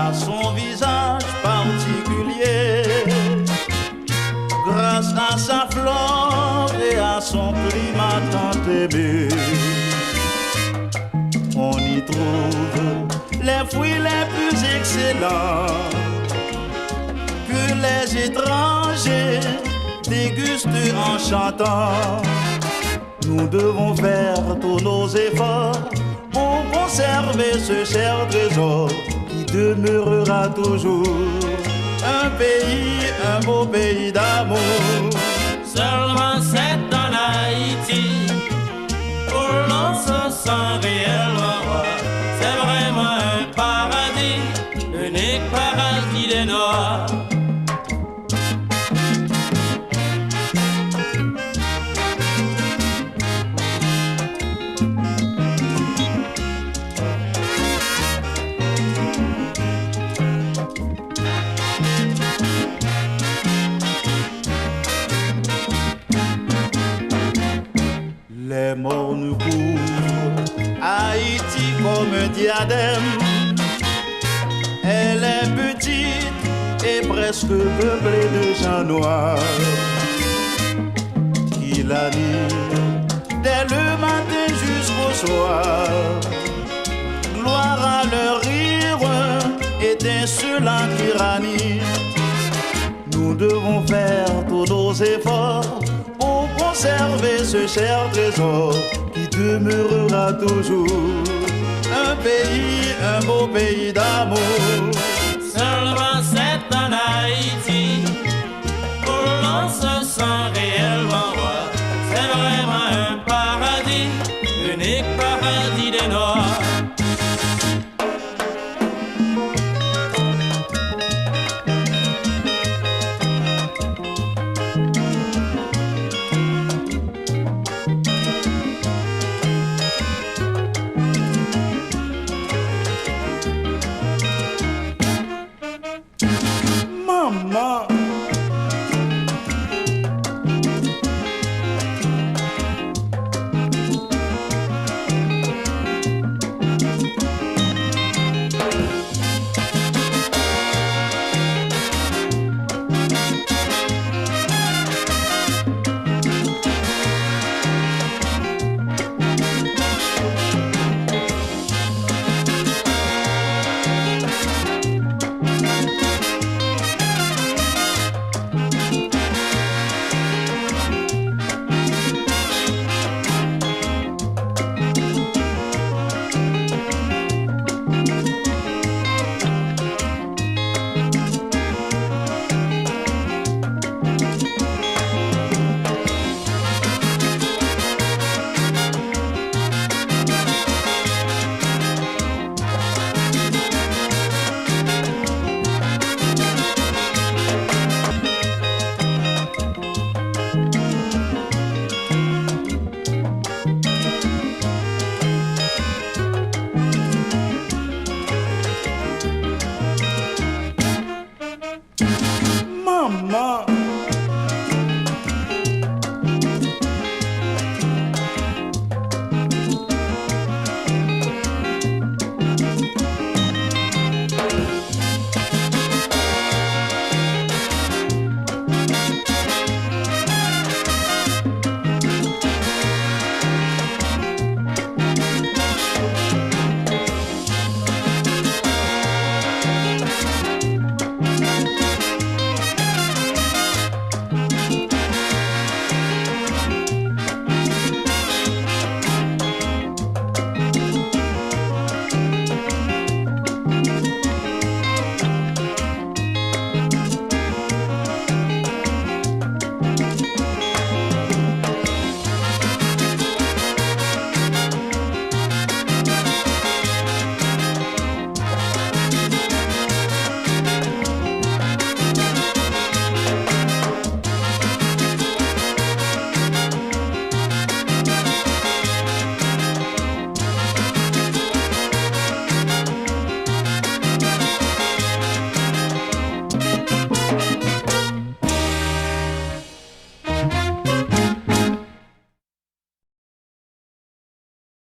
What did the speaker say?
a son visage particulier. Grâce à sa flore et à son climat tant aimé, on y trouve les fruits les plus excellents que les étrangers dégustent en chantant. Nous devons faire tous nos efforts pour conserver ce cher trésor qui demeurera toujours un pays, un beau pays d'amour. Seulement c'est en Haïti où l'on se sent réellement roi. C'est vraiment un paradis, unique paradis des Noirs. Les morts nous couvrent Haïti comme un diadème. Elle est petite et presque peuplée de gens noirs qui l'animent dès le matin jusqu'au soir. Gloire à leur rire étincelant qui ranime. Nous devons faire tous nos efforts pour conserver ce cher trésor qui demeurera toujours un pays, un beau pays d'amour. Seulement c'est en Haïti où l'on se sent réellement